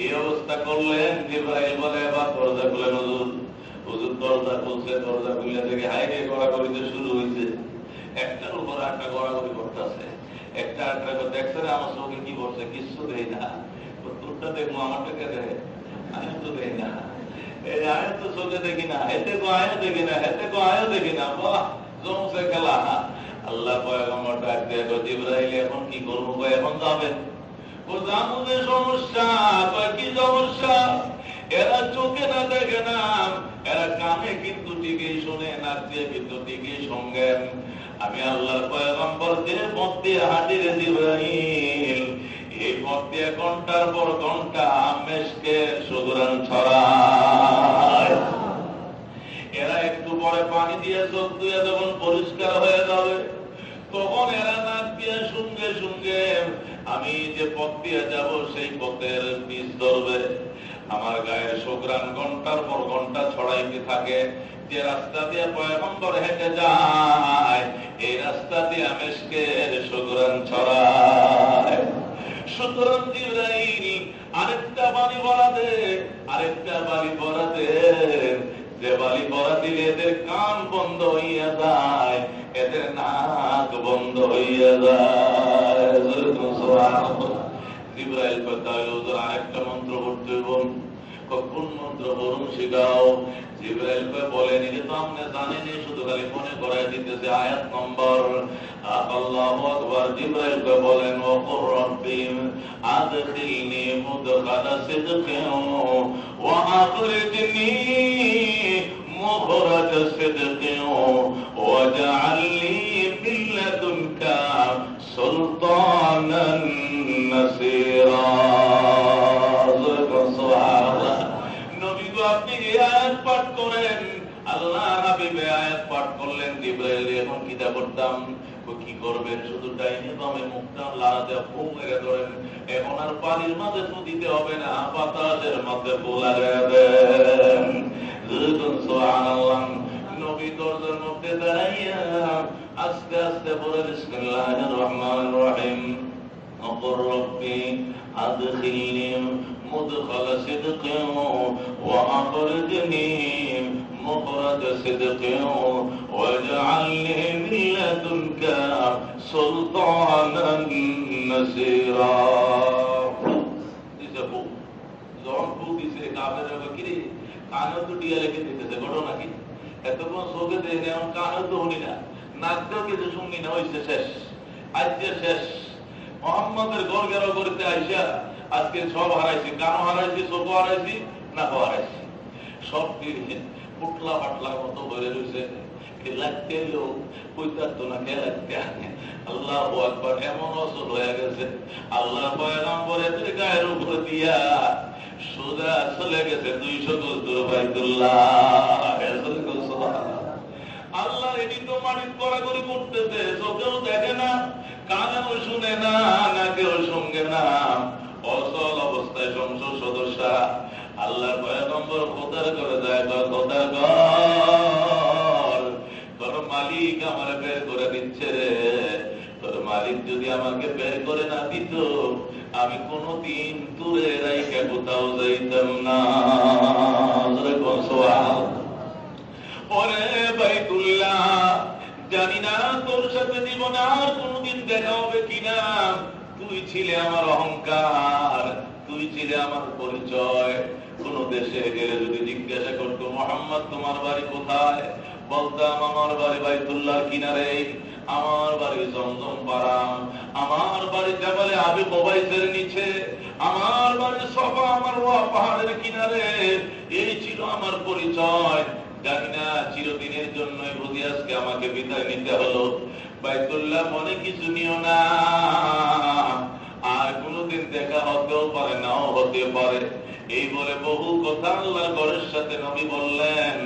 এই অবস্থা করলেন। জিবরাইল বলে এবার দরজা খুলেন হুজুর। হুজুর দরজা খুলছে, দরজা খুলে দেখে হাইরে গড়াগড়িতে শুরু হয়েছে, একটার উপর একটা গড়াগড়ি করতেছে, একটা দেখছে না আমার চোখে কি করছে, কিচ্ছু দেয় না। তোরটা দেখবো, আমারটাকে দেয়, আমি তো দেই না, এই আয় তো চোখে দেখি না, এতে গো আয়ও দেখি না, এতে গো আয়ও দেখি না। বাহ, জমছে খেলা। আল্লাহ পয়গম্বর ডাক দিয়ে জিবরাইল এখন কি করবো? এখন যাবেন? ও জানো যে সমস্যা। কি সমস্যা? এরা চোখে না দেখে না, এরা কানে কিন্তু ঠিকই শুনে, নাক দিয়ে কিন্তু ঠিকই শুনবেন। আমি আল্লাহর পয়গম্বর যে পথ দিয়ে হাঁটি রে জিবরাইল, এই পথ দিয়ে ঘন্টার পর ঘন্টা মেশকে সুদূরান ছড়ায়। এরা একটু পরে পানি দিয়ে চোখ ধুয়ে যখন পরিষ্কার হয়ে যাবে, তখন এরা নাক দিয়ে সঙ্গে সঙ্গে আমি যে পথ দিয়ে যাব সেই পথের বীজ ধরবে। আমার গায়ের সুঘ্রাণ ঘন্টার পর ঘন্টা ছড়াইতে থাকে। যে রাস্তা দিয়ে পয়গম্বর হেঁটে যায়, এই রাস্তা দিয়ে মেশকের সুঘ্রাণ ছড়ায়। সুতরাং জিবরাইল আরেকটা বালি ভরা দে, আরেকটা বালি ভরা দে। যে বালি ভরা দিলে এদের কান বন্ধ হইয়া যায়, এদের নাক বন্ধ হইয়া যায়। জিবরাইল কথা হুজুর আরেকটা মন্ত্র পড়তে হইব। কোন মন্ত্র বলুন শিখাও। জিবরাইল বলেন, এটা তো আপনি জানেনি, শুধু খালি মনে করাই দিতেছে। আয়াত নম্বর আল্লাহু আকবার। জিবরাইল বলেন, ওয়া রাব্বি আদখিলনি মুদখালা সিদকিন ওয়া আখরিজনি মুখরাজ সিদকিন ওয়াজআলনি মিন লাদুনকা সুলতানান নাসীরা। নবী গো, আপনি এই আয়াত পাঠ করেন। আল্লাহ হাবিব আয়াত পাঠ করলেন। জিবরাইল এখন কিতা করতাম? কি করবেন? শুধু ডাইনে বামে মুখটা লাড়াতে ফু মেরে ধরেন। এখন আর পানির মাঝে ফু দিতে হবে না, বাতাসের মধ্যে ফু লাগায় দেন। সুবহানাল্লাহ। নবী দরজার মধ্যে দাঁড়াইয়া আস্তে আস্তে বলে, বিসমিল্লাহির রহমানির রহিম। وقل ربي أدخلني مدخل صدق وأخرجني مخرج صدق واجعلني من لدنك سلطانا نصيرا. যখন ফু দিছে কাফেররা কিরে কানে তো টিয়া লেগে দিতেছে, ঘটনা কি? এতক্ষণ চোখে দেখে এখন কানে তো শুনি না, নাকতেও কিছু শুনি না, হয়েছে শেষ, আজকে শেষ। মোহাম্মদের ঘর গেরো করতে আইসা আজকে সব হারাইছি, কানও হারাইছি, চোখও হারাইছি, নাকও হারাইছি, সব পুটলা পাটলার মতো ভরে রয়েছে। লাগতে লোক কইতার না কে লাগতে। আল্লাহু আকবার। এমন অসল হয়ে গেছে, আল্লাহ পয়গম্বরের গায়ের উপরে দিয়া সোজা চলে গেছে 200 গজ দূর বাইতুল্লাহ। আল্লাহ এটি তো মাটির কড়াকড়ি করতেছে, চোখেও দেখে না, কানেও শুনে না, নাকেও শুনবে না, অচল অবস্থায় সংসদ সদস্যরা আল্লাহর পয়গম্বর খোদার করে যায়। খোদার ঘর, তোর মালিক আমার বের করে দিচ্ছে রে। তোর মালিক যদি আমাকে বের করে না দিত, আমি কোনদিন দূরে রাইখা কোথাও যাইতাম না। ওরে বাইতুল্লাহ, জানি না তোর সাথে জীবনে আর কোনদিন দেখা হবে কিনা। তুই ছিলে আমার অহংকার, তুই ছিলে আমার পরিচয়। কোন দেশে গেলে যদি জিজ্ঞাসা করতো মোহাম্মদ তোমার বাড়ি কোথায়, বলতাম আমার বাড়ি বাইতুল্লাহ কিনারে, আমার বাড়ি জমজম পাড়া, আমার বাড়ি জাবালে আবি কোবাইসের নিচে, আমার বাড়ি সফা মারওয়া পাহাড়ের কিনারে। এই ছিল আমার পরিচয়। জানি না চিরদিনের জন্য বুঝি আজকে আমাকে বিদায় নিতে হলো। বাইতুল্লাহ মনে কিছু নিও না, আর কোনদিন দেখা হতেও পারে, নাও হতে পারে। এই বলে বহু কথা আল্লাহর ঘরের সাথে নবী বললেন,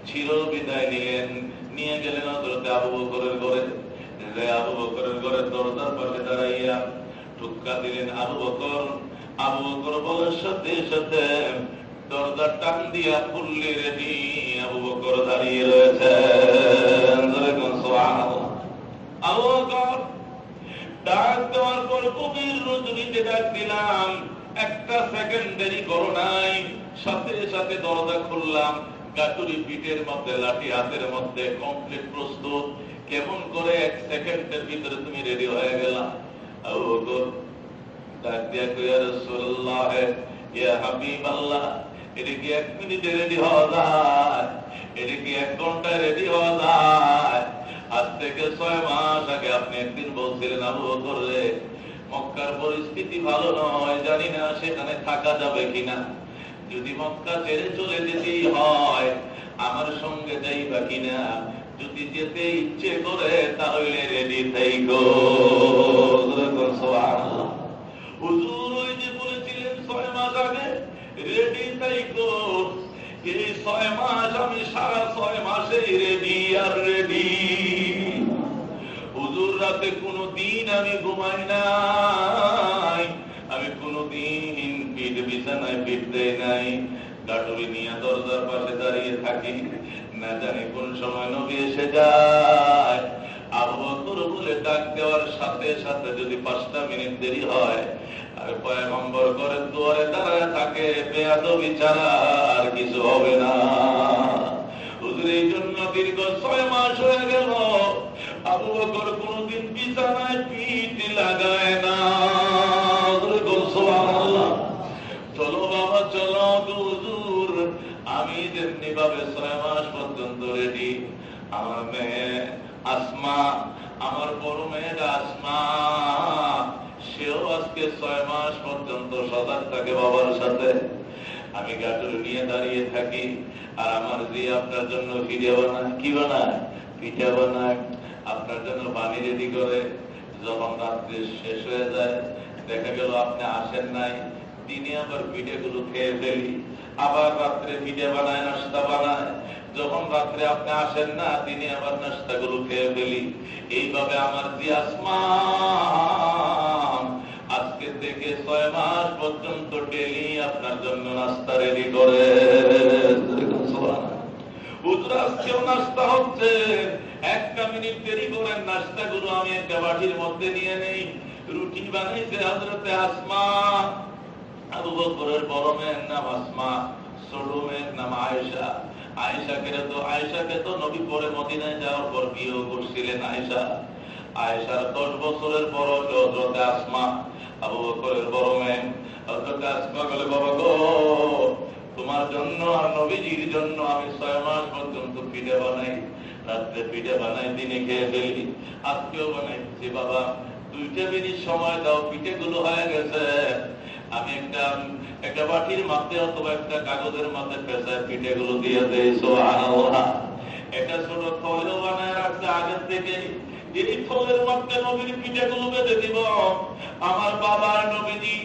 চির বিদায় নিলেন। নিয়ে গেলেন হযরতে আবু বকরের ঘরে। আবু বকরের ঘরের দরজার পাশে দাঁড়াইয়া ঠুক্কা দিলেন আবু বকর। আবু বকর বলার সাথে সাথে দরজা টান দিয়া খুললে রেডি আবু বকর দাঁড়িয়ে রয়েছে। আবু বকর ডাক দেওয়ার পর কবির রজনীতে ডাক দিলাম, একটা সেকেন্ড দেরি করো নাই, সাথে সাথে দরজা খুললাম। গাটুরি পিঠের মধ্যে, লাঠি হাতের মধ্যে, কমপ্লিট প্রস্তুত। কেমন করে এক সেকেন্ডের ভিতরে তুমি রেডি হয়ে গেলা? আবু বকর ডাক দিয়া কই, ইয়া রাসূলুল্লাহ, ইয়া হাবিবাল্লাহ, এটা কি 1 মিনিটে রেডি হওয়া যায়? এটা কি 1 ঘন্টায় রেডি হওয়া যায়? আজ থেকে 6 মাস আগে আপনি একদিন বলছিলেন আবু বকর রে, মক্কার পরিস্থিতি ভালো নয়, জানি না সেখানে থাকা যাবে কিনা। যদি মক্কা ছেড়ে চলে যেতেই হয় আমার সঙ্গে যাইবা কিনা? যদি যেতে ইচ্ছে করে তাহলে রেডি থাইকো। সুবহানাল্লাহ। হুজুর ওই যে বলেছিলেন 6 মাস আগে, রেডি থাইকো। এই 6 মাস আমি সারা 6 মাসেই রেডি আর রেডি। হুজুর রাতে কোনো দিন আমি ঘুমাই নাই, আমি কোনদিন পিঠ বিছানায় পিঠ দেই নাই, গাটুরি নিয়ে দরজার পাশে দাঁড়িয়ে থাকি। না জানি কোন সময় নবী এসে যায়। আবু বকর বলে ডাক দেওয়ার সাথে সাথে যদি 5টা মিনিট দেরি হয়, আর পয়গম্বর করে দুয়ারে দাঁড়ায় থাকে, বেয়াদবি ছাড়া আর কিছু হবে না। হুজুর এই জন্য দীর্ঘ 6 মাস হয়ে গেল আবু বকর কোনদিন বিছানায় পিঠ লাগায় না। সুবহানাল্লাহ। চলো বাবা চলো, হুজুর আমি যেমনি ভাবে 6 মাস পর্যন্ত রেডি, আমার মেয়ে আসমা, আমার বড় মেয়ের আসমা, সেও আজকে 6 মাস পর্যন্ত সজাগ থাকে বাবার সাথে। আমি গাটুরি নিয়ে দাঁড়িয়ে থাকি, আর আমার জি আপনার জন্য পিঠে বানায়। কি বানায়? পিঠে বানায়। আপনার জন্য পানি রেডি করে। যখন রাত্রে শেষ হয়ে যায়, দেখা গেল আপনি আসেন নাই, দিনে আবার পিঠে গুলো খেয়ে ফেলি। আবার রাত্রে পিঠে বানায়, নাস্তা বানায়। যখন রাত্রে আপনি আসেন না, দিনে আবার নাস্তা গুলো খেয়ে ফেলি। এইভাবে আমার জি আসমা আজকে থেকে 6 মাস পর্যন্ত ডেলি আপনার জন্য নাস্তা রেডি করে। হুজুর আজকেও নাস্তা হচ্ছে, 1টা মিনিট দেরি করেন, নাস্তা গুলো আমি একটা বাটির মধ্যে নিয়ে নেই। রুটি বানাইছে হযরতে আসমা। আবু বকরের বড় মেয়ের নাম আসমা, ছোট মেয়ের নাম আয়েশা। আয়েশাকে তো নবী পরে মদিনায় যাওয়ার পর বিয়ে করছিলেন। আয়েশার 10 বছরের বড় হযরতে আসমা, আবু বকরের বড় মেয়ে। হযরতে আসমা বলে, বাবা গো, তোমার জন্য আর নবীজির জন্য আমি 6 মাস পর্যন্ত পিঠে বানাই। রাত্রে পিঠে বানাই, দিনে খেয়ে ফেলি। আজকেও বানাইছি বাবা, 2টা মিনিট সময় দাও, পিঠে গুলো হয়ে গেছে। আমি একটা বাটির মধ্যে অথবা একটা কাগজের মধ্যে পেঁচায় পিঠে গুলো দিয়ে দেই। সুবহানাল্লাহ। এটা ছোট থলেও বানায় রাখছে আগের থেকে। এই থলের মধ্যে নবীর পিঠে গুলো বেঁধে দিব। আমার বাবার নবীজি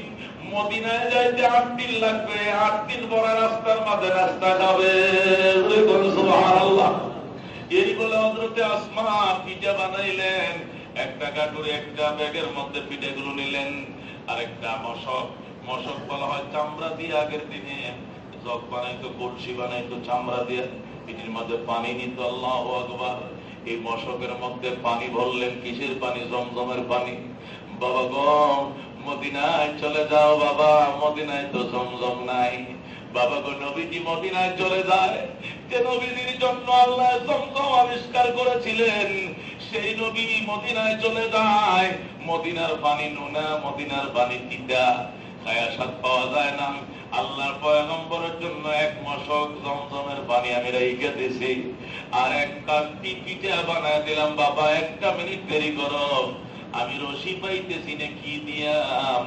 মদিনায় যাইতে 8 দিন লাগবে, 8 দিন বড় রাস্তার মাঝে রাস্তা যাবে। সুবহানাল্লাহ। এই বলে হযরতে আসমা পিঠে বানাইলেন। একটা গাটুরে একটা ব্যাগের মধ্যে পিঠে গুলো নিলেন, আর একটা মশক বলা হয় চামড়া দিয়ে। আগের দিনে জগ বানাইতো, কলসি বানাইতো চামড়া দিয়ে, এটির মধ্যে পানি নিত। আল্লাহু আকবার। এই মশকের মধ্যে পানি ভরলেন। কিসের পানি? জমজমের পানি। বাবা গো, মদিনায় চলে যাও বাবা, মদিনায় তো জমজম নাই। বাবা গো, নবীজি মদিনায় চলে যায়। যে নবীজির জন্য আল্লাহ জমজম আবিষ্কার করেছিলেন, সেই নবী মদিনায় চলে যায়। মদিনার পানি নোনা, মদিনার পানি তিতা, খায়া স্বাদ পাওয়া যায় না। আল্লাহর পয়গম্বরের জন্য এক মশক জমজমের পানি আমি রেখে দিছি, আর এক কাঠি পিঠা বানায় দিলাম। বাবা, একটা মিনিট দেরি করো, আমি রশি পাইতেছি না, কি দিয়া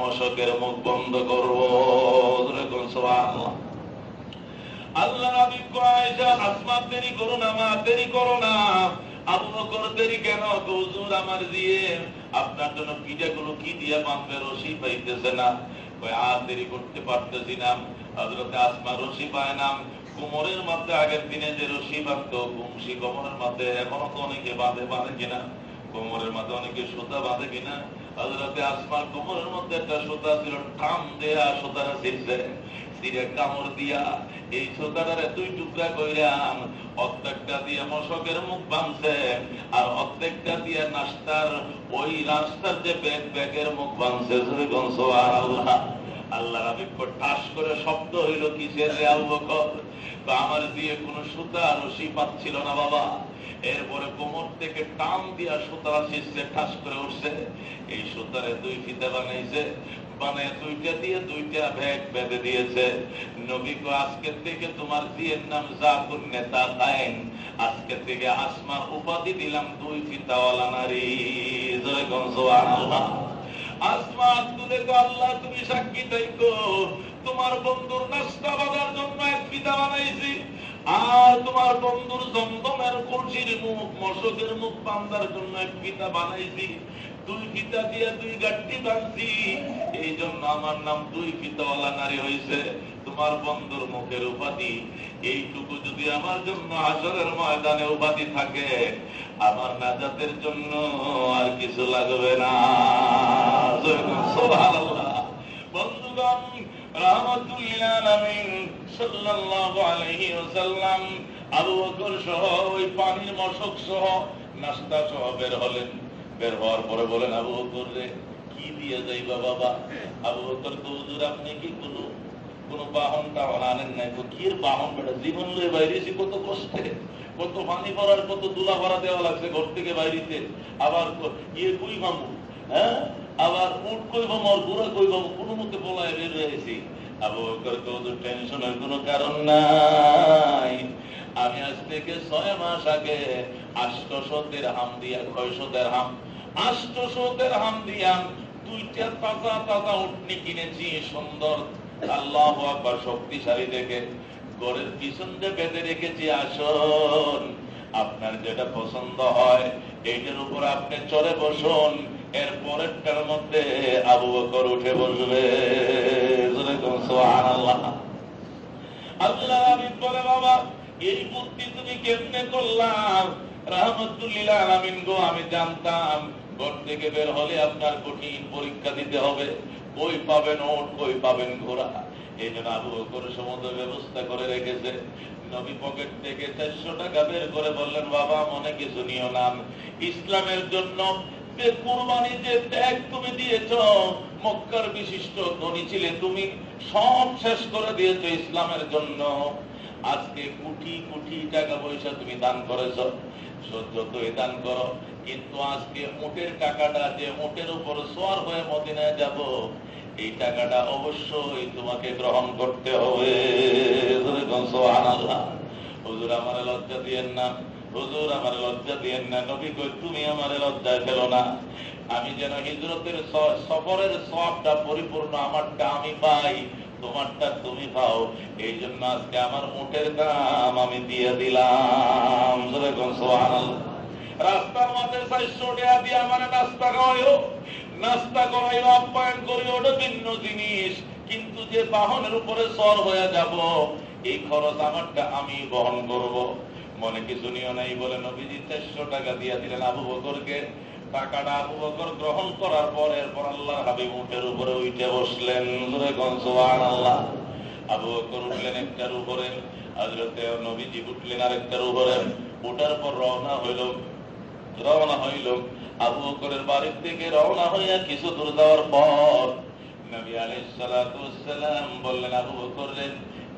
মশকের মুখ বন্ধ করবো? আল্লাহ নবী কয়, আসমা দেরি করো না, মা দেরি করো না। আবু বকর দেরি কেন? হুজুর, আমার দিয়ে আপনার জন্য পিঠাগুলো কি দিয়ে বাঁধবে, রশি পাইতেছে না। আর দেরি করতে পারতেছি না। হযরতে আসমা রশি পায় না। কোমরের মধ্যে আগের দিনে যে রশি বাঁধতো, কুমসি কোমরের মধ্যে এখনো তো অনেকে বাঁধে কিনা, কোমরের মধ্যে অনেকে সুতা বাঁধে কিনা। হযরতে আসমার কোমরের মধ্যে একটা সুতা ছিল, টান দেয়া সুতারা ছিঁড়ছে, ছিঁড়ে কামড় দিয়া এই সুতাটারে দুই টুকরা কইরাম, অর্ধেকটা দিয়ে মশকের মুখ বাঁধছে, আর অর্ধেকটা দিয়ে নাস্তার, ওই নাস্তার যে ব্যাগের মুখ বাঁধছে। সুবহানাল্লাহ। আল্লাহ নবী ঠাস করে শব্দ হইল, কিসের রে আবু বকর? আমার দিয়ে কোন সুতা রশি পাচ্ছিল না বাবা। এরপরে কোমর থেকে টান দিয়া সুতা ছিঁড়ছে, ঠাস করে উঠছে। এই সুতারে দুই ফিতা বানাইছে, বানায় দুইটা দিয়ে দুইটা ব্যাগ বেঁধে দিয়েছে। নবী কো, আজকে থেকে তোমার জিয়ের নাম জাতুন নেতা তাইন, আজকে থেকে আসমার উপাধি দিলাম দুই ফিতাওয়ালা নারী। জয় গো সুবহানাল্লাহ। আসমা তুলে গো, আল্লাহ তুমি সাক্ষী থাকো, তোমার বন্ধুর নাস্তা বাঁধার জন্য এক ফিতা বানাইছি, আর তোমার বন্ধুর জমজমের কলসির মুখ, মশকের মুখ বাঁধার জন্য এক ফিতা বানাইছি। দুই ফিতা দিয়ে দুই গাঠি বাঁধছি, এই জন্য আমার নাম দুই ফিতাওয়ালা নারী হয়েছে। তোমার বন্ধুর মুখের উপাধি এইটুকু যদি আমার জন্য হাসরের ময়দানে উপাধি থাকে, আমার নাজাতের জন্য আর কিছু লাগবে না। সুবহানাল্লাহ। বন্ধুগণ, রাহমাতুল লিল আলামিন সাল্লাল্লাহু আলাইহি ওয়াসাল্লাম আবু বকর সহ ওই পানির মশক সহ নাস্তা সহ বের হলেন। বের হওয়ার পরে বলেন, আবু বকর রে, কি দিয়ে যাইবা বাবা? আবু বকর তো, হুজুর আপনি কি কোন বাহন টাহন আনেন নাই? কি বাহন? বেটা জীবন লয়ে বাইরেছি কত কষ্টে, কত পানি ভরার, কত দুলা ভরা দেওয়া লাগছে ঘর থেকে বাইরেতে। আবার ইয়ে কই মামু, হ্যাঁ, আবার উঠ কই মামু, আর গোড়া কই মামু, কোনো মতে বলায় বের হয়েছি। আবু বকর তো, টেনশনের কোনো কারণ নাই। আমি আজ থেকে 6 মাস আগে 800 দিরহাম দিয়া, 600 দিরহাম, 800 দিরহাম দিয়া দুইটা তাজা তাজা উটনি কিনেছি, সুন্দর, আল্লাহু আকবার, শক্তিশালী দেখে। ঘরের পিছন দিয়ে বেঁধে রেখেছি। আসুন, আপনার যেটা পছন্দ হয় এইটার উপর আপনি চড়ে বসুন। এর পরেরটার মধ্যে আবু বকর উঠে বসবে। সুবহানাল্লাহ। আল্লাহ নবী বলে, বাবা এই বুদ্ধি তুমি কেমনে করলাম? রাহমাতুল লিল আলামিন গো, আমি জানতাম ঘর থেকে বের হলে আপনার কঠিন পরীক্ষা দিতে হবে, কই পাবেন ওট, কই পাবেন ঘোড়া। এই জন্য আবু বকর সমুদ্র ব্যবস্থা করে রেখেছে। নবী পকেট থেকে 400 টাকা বের করে বললেন, বাবা মনে কিছু নিও না, ইসলামের জন্য যে কুরবানি, যে ত্যাগ তুমি দিয়েছ, মক্কার বিশিষ্ট ধনী ছিলে তুমি, সব শেষ করে দিয়েছো ইসলামের জন্য। আজকে কোটি কোটি টাকা পয়সা তুমি দান করেছ, যতই দান করো, কিন্তু আজকে উটের টাকাটা, যে উটের উপর সওয়ার হয়ে মদিনায় যাব, এই টাকাটা অবশ্যই তোমাকে গ্রহণ করতে হবে। সুবহানাল্লাহ। হুজুর আমারে লজ্জা দিয়েন না, হুজুর আমারে লজ্জা দিয়েন না। নবী কই, তুমি আমারে লজ্জায় ফেলো না, আমি যেন হিজরতের সফরের সওয়াবটা পরিপূর্ণ আমারটা আমি পাই, তোমারটা তুমি পাও। এই জন্য আজকে আমার উটের দাম আমি দিয়ে দিলাম। সুবহানাল্লাহ। রাস্তার মাঝে 400 টাকা দিয়ে আমার নাস্তা খাওয়াইও, নাস্তা করাইও, আপ্যায়ন করিও, ওটা ভিন্ন জিনিস। কিন্তু যে বাহনের উপরে সওয়ার হয়ে যাব, এই খরচ আমারটা আমি বহন করব। মনে কিছু নিও নাই বলে নবীজি 400 টাকা দিয়ে দিলেন আবু বকরকে। টাকাটা আবু বকর গ্রহণ করার পর এরপর আল্লাহর হাবিব উটের উপরে উঠে বসলেন। সুবহানাল্লাহ। আবু বকর উঠলেন একটার উপরে, হযরতে নবীজি উঠলেন আরেকটার উপরে। ওঠার পর রওনা হইল। আবু বকরের বাড়ির থেকে রওনা হইয়া কিছু দূর যাওয়ার পর নবী আলাইহিস সালাতু ওয়াস সালাম বললেন, আবু বকর রে,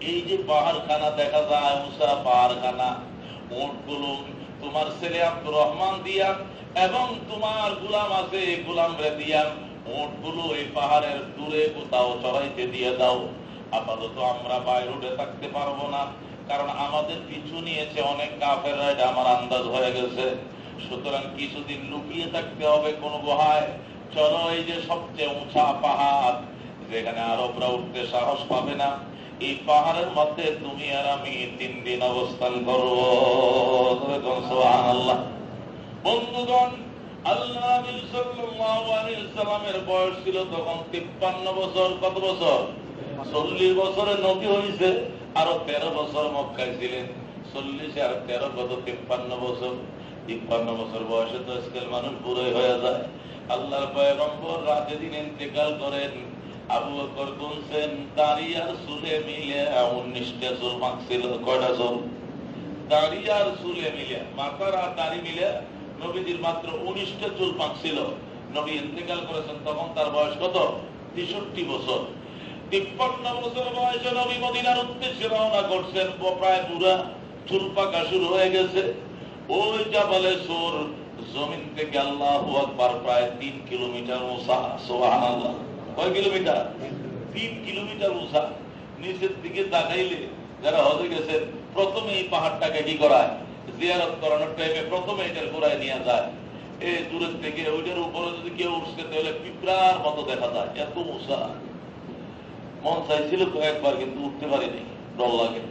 এই যে পাহাড়খানা দেখা যায়, মুসা পাহাড়খানা, উটগুলো তোমার ছেলে আব্দুর রহমান দিয়া এবং তোমার গোলাম আছে গোলাম রে দিয়া উটগুলো এই পাহাড়ের দূরে কোথাও চড়াইতে দিয়ে দাও। আপাতত আমরা বাইরে উঠে থাকতে পারবো না, কারণ আমাদের পিছু নিয়েছে অনেক কাফেররা, এটা আমার আন্দাজ হয়ে গেছে। সুতরাং কিছুদিন লুকিয়ে থাকতে হবে কোন গুহায়। চলো এই যে সবচেয়ে উঁচা পাহাড়, যেখানে আরবরা উঠতে সাহস পাবে না, এই পাহাড়ের মধ্যে তুমি আর আমি 3 দিন অবস্থান করবো। সুবহানাল্লাহ। বন্ধুগণ, আল্লাহ নবী সাল্লাল্লাহু আলাইহি সাল্লামের বয়স ছিল তখন 53 বছর। কত বছর? 40 বছরে নবী হয়েছে, আরো 13 বছর মক্কায় ছিলেন। 40 আর 13 কত? 53 বছর। 53 বছর বয়সে তো আজকাল মানুষ বুড়োই হয়ে যায়। আল্লাহর পয়গম্বর রাতে দিন ইন্তেকাল করেন। আবু বকর গুনছেন দাড়ি আর চুলে মিলে 19টা চুল মাখছিল। কয়টা চুল? দাড়ি আর চুলে মিলে, মাথার আর দাড়ি মিলে নবীজির মাত্র 19টা চুল পাকছিল। নবী ইন্তেকাল করেছেন তখন তার বয়স কত? 63 বছর। 53 বছর বয়সে নবী মদিনার উদ্দেশ্যে রওনা করছেন। প্রায় পুরা চুল পাকা শুরু হয়ে গেছে। ওই জাবালে সূর জমিন থেকে আল্লাহু আকবার প্রায় 3 কিলোমিটার উঁচা। সুবহানাল্লাহ। কয় কিলোমিটার? 3 কিলোমিটার উঁচা। নিচের দিকে তাকাইলে যারা হজে গেছেন প্রথমে এই পাহাড়টাকে কি করায়? জিয়ারত করানোর টাইমে প্রথমে এটার গোড়ায় নিয়ে যায়। এই দূরের থেকে ওইটার উপরে যদি কেউ উঠছে তাহলে পিঁপড়ার মতো দেখা যায়, এত উঁচা। মন চাইছিল কয়েকবার, কিন্তু উঠতে পারিনি, ডর লাগে।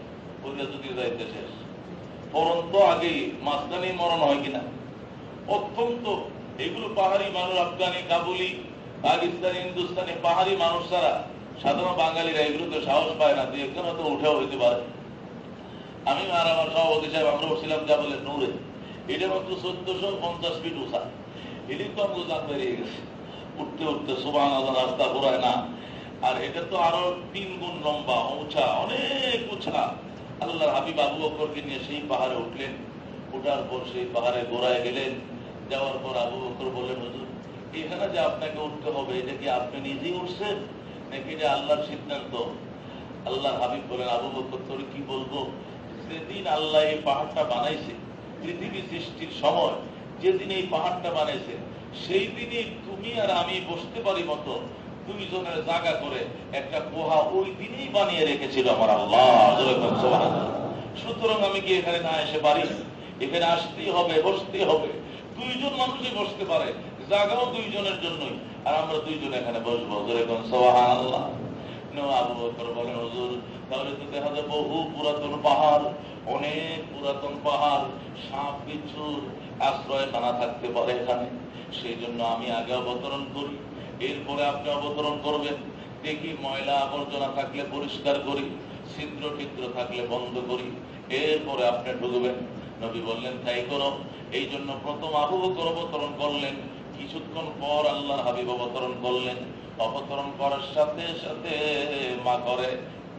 ওইটা যদি যাইতে শেষ পরন্ত আগেই মাঝখানেই মরণ হয় কিনা। অত্যন্ত এগুলো পাহাড়ি মানুষ, আফগানি, কাবুলি, পাকিস্তানি, হিন্দুস্তানি পাহাড়ি মানুষ ছাড়া সাধারণ বাঙালিরা এগুলোতে সাহস পায় না। যে এখানে তো উঠেও হইতে পারে। আমি আর আমার সভাপতি সাহেব আমরা উঠছিলাম জাবালে নূরে। এটা মাত্র 1450 ফিট উঁচা। এটাই তো আমাকে জান বেরিয়ে গেছে। উঠতে উঠতে সুবহানাল্লাহ, রাস্তা ঘোরায় না। আর এটা তো আরো 3 গুণ লম্বা, উঁচা, অনেক উঁচা। আল্লাহর হাবিব আবু বকরকে নিয়ে সেই পাহাড়ে উঠলেন। উঠার পর সেই পাহাড়ে গোড়ায় গেলেন। যাওয়ার পর আবু বকর বললেন, হুজুর এখানে যে আপনাকে উঠতে হবে, এটা কি আপনি নিজেই উঠছেন নাকি এটা আল্লাহর সিদ্ধান্ত? আল্লাহর হাবিব বলেন, আবু বকর তোর কি বলবো, যেদিন আল্লাহ এই পাহাড়টা বানাইছে, পৃথিবী সৃষ্টির সময় যেদিন এই পাহাড়টা বানাইছে, সেই দিনই তুমি আর আমি বসতে পারি মতো 2 জনের জায়গা করে একটা গুহা ওই দিনই বানিয়ে রেখেছিল আমার আল্লাহ। সুতরাং আমি কি এখানে না এসে পারি? এখানে আসতেই হবে, বসতেই হবে। 2 জন মানুষই বসতে পারে, জায়গাও 2 জনের জন্যই, আর আমরা 2 জন এখানে বসবো। সুবহানাল্লাহ। আবু বকর বলেন, হুজুর তাহলে তো দেখা যায় বহু পুরাতন পাহাড়, অনেক পুরাতন পাহাড়, সাপ বিচ্ছুর আশ্রয়খানা থাকতে পারে এখানে। সেই জন্য আমি আগে অবতরণ করি, এরপরে আপনি অবতরণ করবেন। দেখি ময়লা আবর্জনা থাকলে পরিষ্কার করি, ছিদ্র টিদ্র থাকলে বন্ধ করি, এরপরে আপনি ঢুকবেন। নবী বললেন তাই করো। এই জন্য প্রথম আবু বকর অবতরণ করলেন। কিছুক্ষণ পর আল্লাহর হাবিব অবতরণ করলেন। অবতরণ করার সাথে সাথে মা করে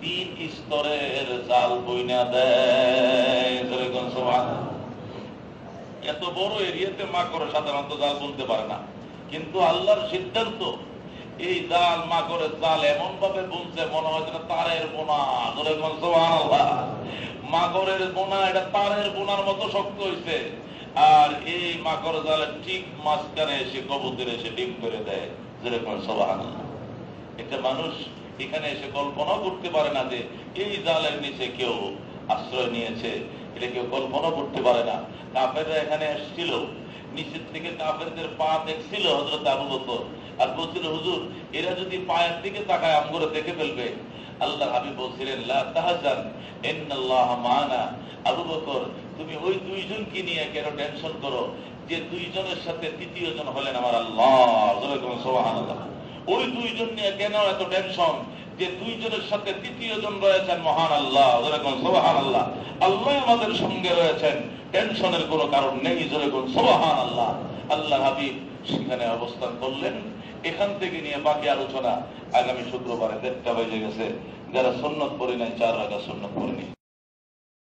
3 স্তরের জাল বইনা দেয়। এত বড় এরিয়াতে মা করে সাধারণত জাল বুনতে পারে না, কিন্তু আল্লাহর সিদ্ধান্ত এই জাল মা করে জাল এমন ভাবে বুনছে মনে হয় যেন তারের বোনা। সুবহানাল্লাহ। মাগরের বোনা এটা তারের বোনার মতো শক্ত হয়েছে। আর এই মাকর জালের ঠিক মাঝখানে এসে কবুতর এসে ডিম করে দেয়। যেরকম সুবহানাল্লাহ। একটা মানুষ এখানে এসে কল্পনাও করতে পারে না যে এই জালের নিচে কেউ আশ্রয় নিয়েছে, এটা কেউ কল্পনা করতে পারে না। কাফেররা এখানে এসেছিল, নিচের থেকে কাফেরদের পা দেখছিল হযরত আবু বকর, আর বলছিল হুজুর এরা যদি পায়ের দিকে তাকায় আমগরে দেখে ফেলবে। আল্লাহ হাবিব বলছিলেন লা তাহজান ইন্নাল্লাহা মা'ানা। আবু বকর তুমি ওই 2 জনকে নিয়ে কেন টেনশন করো, যে 2 জনের সাথে 3য় জন হলেন আমার আল্লাহ। সুবহানাল্লাহ। ওই 2 জন নিয়ে কেন এত টেনশন, যে 2 জনের সাথে 3য় জন রয়েছেন মহান আল্লাহ। সুবহানাল্লাহ। আল্লাহ আমাদের সঙ্গে রয়েছেন, টেনশনের কোনো কারণ নেই। সুবহানাল্লাহ। আল্লাহ হাবিব সেখানে অবস্থান করলেন। এখান থেকে নিয়ে বাকি আলোচনা আগামী শুক্রবারে 1:30 বেজে গেছে। যারা সুন্নত পড়ে নাই 4 রাকাত সুন্নত পড়ে নি।